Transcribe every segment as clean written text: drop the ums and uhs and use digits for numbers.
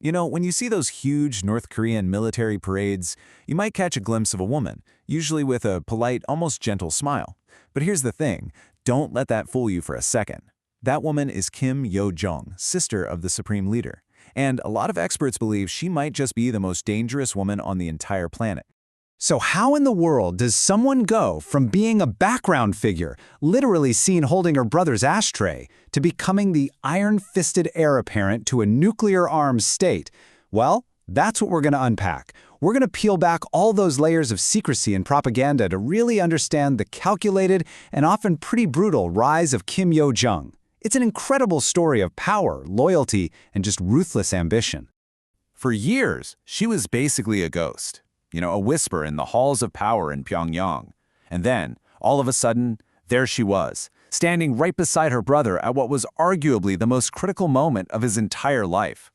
When you see those huge North Korean military parades, you might catch a glimpse of a woman, usually with a polite, almost gentle smile. But here's the thing, don't let that fool you for a second. That woman is Kim Yo Jong, sister of the supreme leader. And a lot of experts believe she might just be the most dangerous woman on the entire planet. So how in the world does someone go from being a background figure, literally seen holding her brother's ashtray, to becoming the iron-fisted heir apparent to a nuclear-armed state? Well, that's what we're going to unpack. We're going to peel back all those layers of secrecy and propaganda to really understand the calculated and often pretty brutal rise of Kim Yo Jong. It's an incredible story of power, loyalty, and just ruthless ambition. For years, she was basically a ghost. A whisper in the halls of power in Pyongyang. And then, all of a sudden, there she was, standing right beside her brother at what was arguably the most critical moment of his entire life.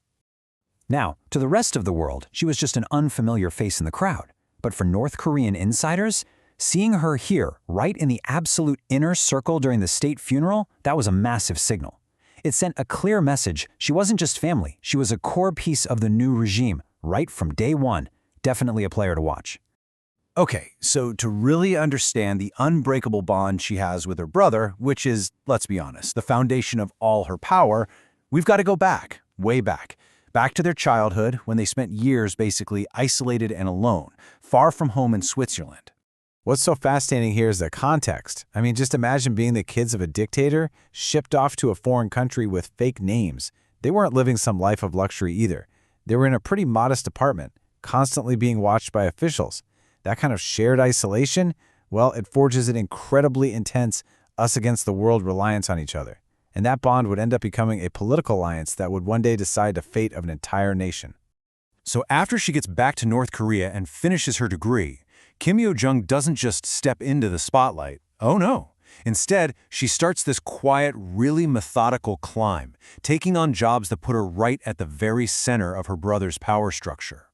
Now, to the rest of the world, she was just an unfamiliar face in the crowd. But for North Korean insiders, seeing her here, right in the absolute inner circle during the state funeral, that was a massive signal. It sent a clear message. She wasn't just family, she was a core piece of the new regime, right from day one. Definitely a player to watch. Okay, so to really understand the unbreakable bond she has with her brother, which is, let's be honest, the foundation of all her power, we've got to go back, way back to their childhood when they spent years basically isolated and alone, far from home in Switzerland. What's so fascinating here is the context. Just imagine being the kids of a dictator, shipped off to a foreign country with fake names. They weren't living some life of luxury either. They were in a pretty modest apartment, constantly being watched by officials. That kind of shared isolation, well, it forges an incredibly intense us-against-the-world reliance on each other. And that bond would end up becoming a political alliance that would one day decide the fate of an entire nation. So after she gets back to North Korea and finishes her degree, Kim Yo Jong doesn't just step into the spotlight. Oh no. Instead, she starts this quiet, really methodical climb, taking on jobs that put her right at the very center of her brother's power structure.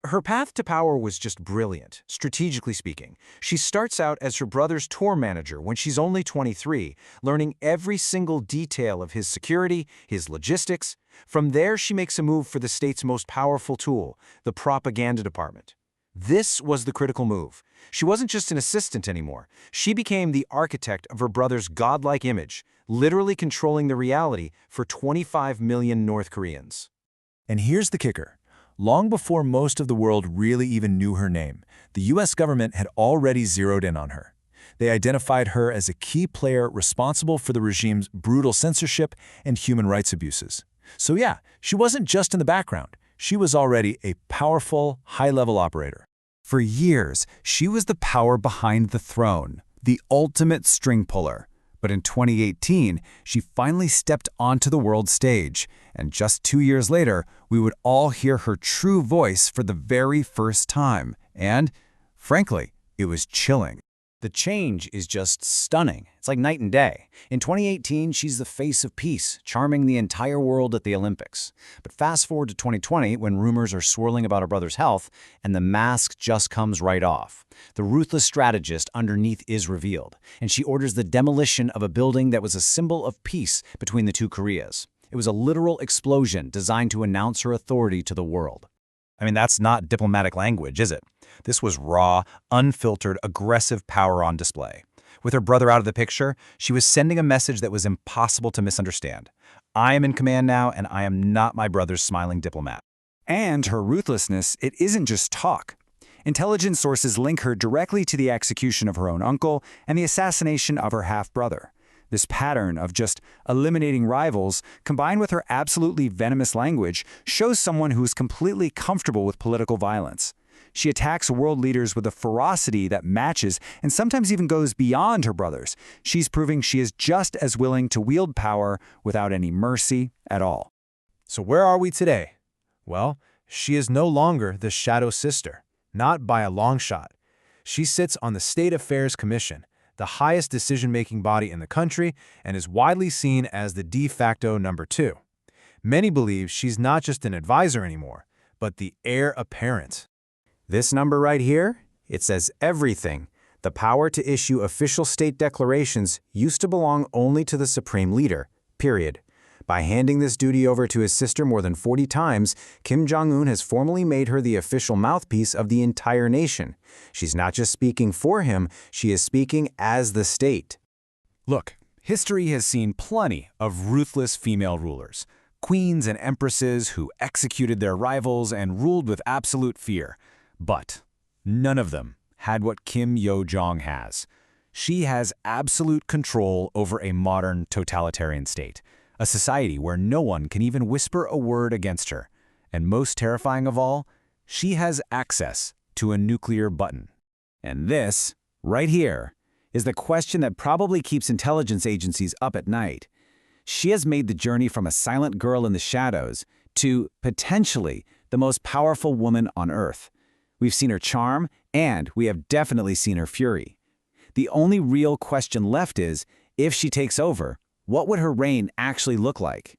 Her path to power was just brilliant, strategically speaking. She starts out as her brother's tour manager when she's only 23, learning every single detail of his security, his logistics. From there, she makes a move for the state's most powerful tool, the propaganda department. This was the critical move. She wasn't just an assistant anymore. She became the architect of her brother's godlike image, literally controlling the reality for 25 million North Koreans. And here's the kicker. Long before most of the world really even knew her name, the U.S. government had already zeroed in on her. They identified her as a key player responsible for the regime's brutal censorship and human rights abuses. So yeah, she wasn't just in the background. She was already a powerful, high-level operator. For years, she was the power behind the throne, the ultimate string puller. But in 2018, she finally stepped onto the world stage, and just 2 years later, we would all hear her true voice for the very first time. And, frankly, it was chilling. The change is just stunning. It's like night and day. In 2018, she's the face of peace, charming the entire world at the Olympics. But fast forward to 2020, when rumors are swirling about her brother's health, and the mask just comes right off. The ruthless strategist underneath is revealed, and she orders the demolition of a building that was a symbol of peace between the two Koreas. It was a literal explosion designed to announce her authority to the world. That's not diplomatic language, is it? This was raw, unfiltered, aggressive power on display. With her brother out of the picture, she was sending a message that was impossible to misunderstand. I am in command now, and I am not my brother's smiling diplomat. And her ruthlessness, it isn't just talk. Intelligence sources link her directly to the execution of her own uncle and the assassination of her half-brother. This pattern of just eliminating rivals, combined with her absolutely venomous language, shows someone who is completely comfortable with political violence. She attacks world leaders with a ferocity that matches and sometimes even goes beyond her brothers. She's proving she is just as willing to wield power without any mercy at all. So where are we today? Well, she is no longer the shadow sister, not by a long shot. She sits on the State Affairs Commission, the highest decision-making body in the country, and is widely seen as the de facto number 2. Many believe she's not just an advisor anymore, but the heir apparent. This number right here, it says everything. The power to issue official state declarations used to belong only to the supreme leader, period. By handing this duty over to his sister more than 40 times, Kim Jong Un has formally made her the official mouthpiece of the entire nation. She's not just speaking for him, she is speaking as the state. Look, history has seen plenty of ruthless female rulers, queens and empresses who executed their rivals and ruled with absolute fear. But none of them had what Kim Yo Jong has. She has absolute control over a modern totalitarian state, a society where no one can even whisper a word against her. And most terrifying of all, she has access to a nuclear button. And this, right here, is the question that probably keeps intelligence agencies up at night. She has made the journey from a silent girl in the shadows to, potentially, the most powerful woman on Earth. We've seen her charm, and we have definitely seen her fury. The only real question left is, if she takes over, what would her reign actually look like?